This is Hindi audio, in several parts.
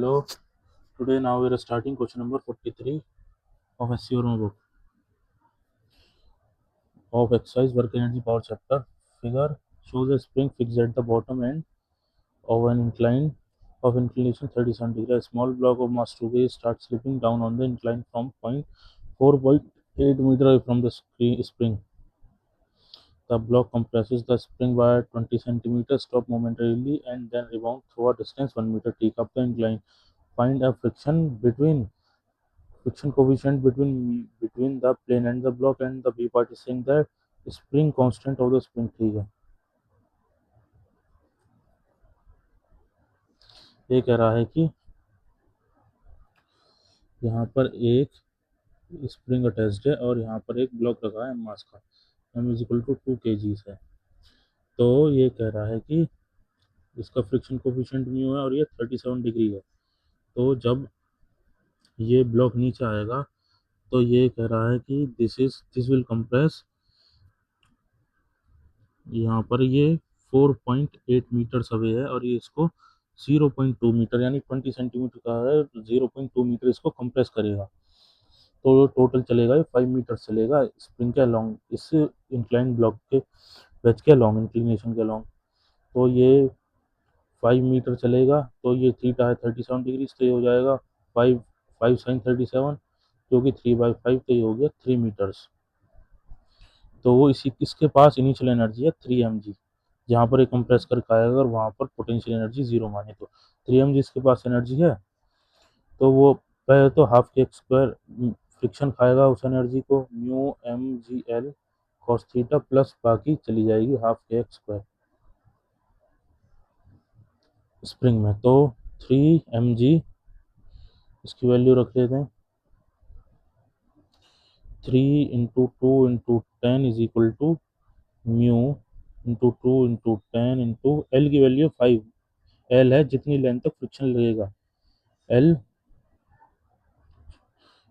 Hello, today now we are starting question number 43 of SCO book of exercise work energy power chapter. Figure shows a spring fixed at the bottom end of an incline of inclination 37 degree. A small block of mass 2K starts slipping down on the incline from point 4.8 meter away from the spring. The block compresses the spring by 20 centimeters, stop momentarily, and then rebound through a distance 1 meter. Take up the incline. Find a friction coefficient between the plane and the block, and the B part is saying that spring constant of the spring. ठीक है, ये कह रहा है कि यहाँ पर एक स्प्रिंग अटैच्ड है और यहाँ पर एक ब्लॉक रखा है मास का m is equal to 2 kg है। तो ये कह रहा है कि इसका फ्रिक्शन कोफिशिएंट म्यू है और ये 37 डिग्री है। तो जब ये ब्लॉक नीचे आएगा तो ये कह रहा है कि दिस विल कंप्रेस, यहाँ पर ये 4.8 मीटर अवे है और ये इसको 0.2 मीटर यानी 20 सेंटीमीटर का है, 0.2 मीटर इसको कंप्रेस करेगा। तो टोटल चलेगा ये 5 मीटर चलेगा स्प्रिंग के अलोंग, इस इंक्लाइन ब्लॉक के वेज के अलोंग, इंक्लिनेशन के अलोंग। तो ये 5 मीटर चलेगा, तो ये थीटा है 37 डिग्री, तो ये हो जाएगा 5 साइन 37, जो कि 3/5, तो ये हो गया 3 मीटर्स। तो वो इसके पास इनिशियल एनर्जी है 3 mg, जहाँ पर ये कंप्रेस करके आएगा और वहाँ पर पोटेंशियल एनर्जी 0 माने तो 3 mg इसके पास एनर्जी है। तो वो पहले तो half k x square friction खाएगा उस एनर्जी को, mu m g l cos theta, plus बाकी चली जाएगी half k x square spring में। तो 3 mg इसकी वैल्यू रख लेते हैं, 3 × 2 × 10 is equal to mu × 2 × 10 l की वैल्यू 5, एल है जितनी लेंथ तक फ्रिक्शन लगेगा, एल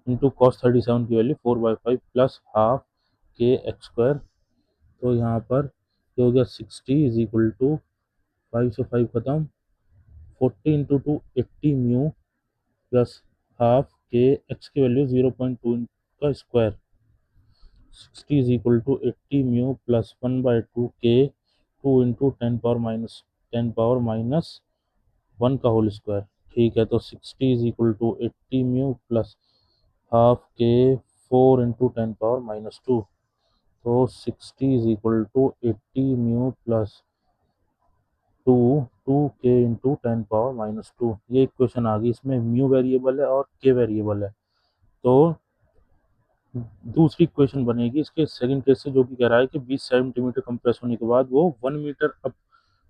इंटू कॉस 37 की value 4/5 plus half k x square. तो यहाँ पर ये हो गया 60 इज इक्वल टू 5 से 5 खत्म, 40 × 2 80 mu plus half k x की वैल्यू 0.2 का square, 60 is equal to 80 mu प्लस 1/2 के 2 × 10⁻⁻1 का होल स्क्वायर। ठीक है, तो 60 is equal to 80 mu plus half K 4 × 10⁻²। तो 60 is equal to 80 mu plus 2 K into 10⁻²। ये इक्वेशन आ गई, इसमें म्यू वेरिएबल है और के वेरिएबल है। तो दूसरी इक्वेशन बनेगी इसके सेकंड केस से, जो कि कह रहा है कि 20 सेंटीमीटर कंप्रेस होने के बाद वो 1 मीटर अप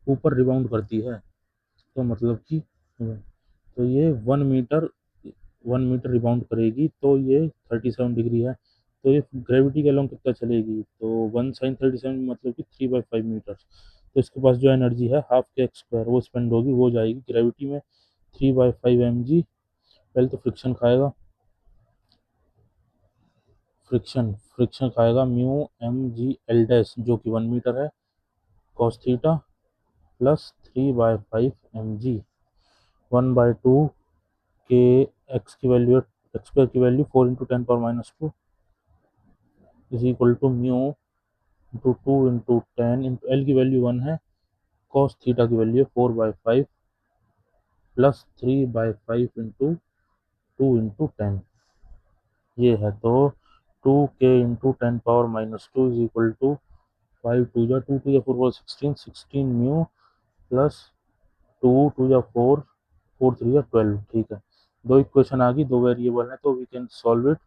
ऊपर रिबाउंड करती है। तो मतलब कि तो ये 1 मीटर रिबाउंड करेगी, तो ये 37 डिग्री है। तो ये ग्रेविटी के अलोंग कितना चलेगी, तो 1 साइन 37 मतलब कि 3/5 मीटर। तो इसके पास जो एनर्जी है हाफ के एक्स स्क्वायर वो स्पेंड होगी, वो जाएगी ग्रेविटी में 3/5 mg। पहले तो फ्रिक्शन खाएगा mu m g l dash, जो कि 1 मीटर है, cos theta plus 3/5 mg, 1/2 k x की वैल्यू, एक्स स्क्वायर की value 4 × 10⁻² is equal to mu × 2 × 10 into l की वैल्यू 1 है, कॉस थीटा की वैल्यू 4/5 प्लस 3/5 इंटू 2 × 10 ये है। तो 2 k × 10⁻² इज इक्वल टू 5 2 जा 2 टू 4 16 16 म्यू प्लस 2 2 4 4 3 12। ठीक है, दो इक्वेशन आ गई, दो वेरिएबल है, तो वी कैन सॉल्व इट।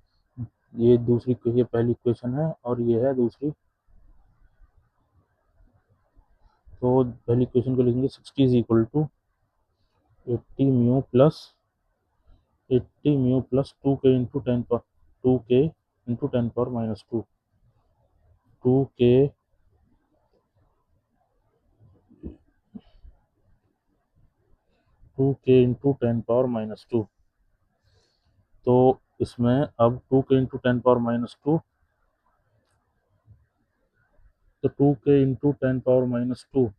ये दूसरी, ये पहली इक्वेशन है और ये है दूसरी। तो पहली इक्वेशन को लिखेंगे 60 is equal to 80 mu plus 2 k to के 2 के इंटू 10⁻²। तो इसमें अब 2 के इंटू 10⁻², तो 2 के इंटू 10⁻²,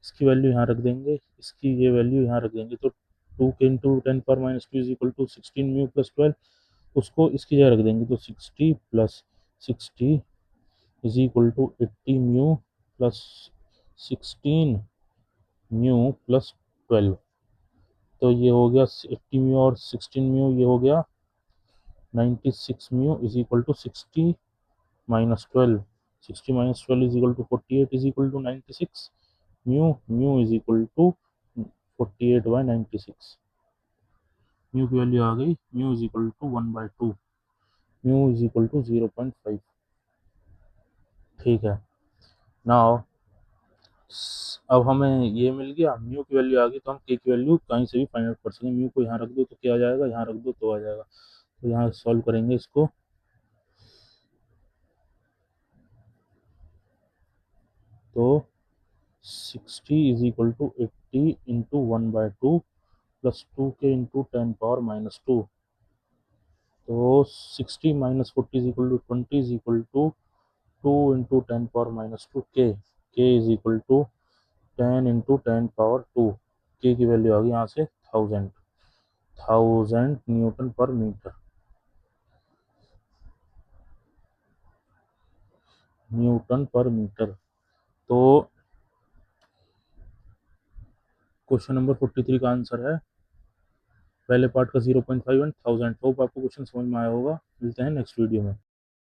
इसकी वैल्यू यहाँ रख देंगे, इसकी ये वैल्यू यहाँ रख देंगे। तो 2k into 10⁻² is equal to 16 mu plus 12, उसको इसकी जगह रख देंगे, तो 60 plus 60 is equal to 80 mu plus 16 mu plus 12। तो ये हो गया 80 म्यू और 16 म्यू, ये हो गया 96 mu is equal to 60 minus 12। 60 minus 12 is equal to 48 is equal to 96 mu. Mu is equal to 48/96। म्यू की वैल्यू आ गई, mu is equal to 1/2, mu is equal to 0.5। ठीक है, नाउ अब हमें ये मिल गया, म्यू की वैल्यू आ गई, तो हम के की वैल्यू कहीं से भी फाइंड आउट कर सकें। म्यू को यहाँ रख दो तो क्या आ जाएगा, यहाँ रख दो तो आ जाएगा। तो यहाँ सॉल्व करेंगे इसको, तो 60 is equal to 80 into 1/2 plus 2k into 10⁻²। तो 60 minus 40 is equal to 20 is equal to 2 into 10⁻² k is equal to 10 into 10⁻²। के की वैल्यू आ गई यहाँ से 1000 न्यूटन पर मीटर। न्यूटन पर मीटर। तो क्वेश्चन नंबर 43 का आंसर है पहले पार्ट का 0.5 एंड 1000। होप आपको क्वेश्चन समझ में आया होगा। मिलते हैं नेक्स्ट वीडियो में।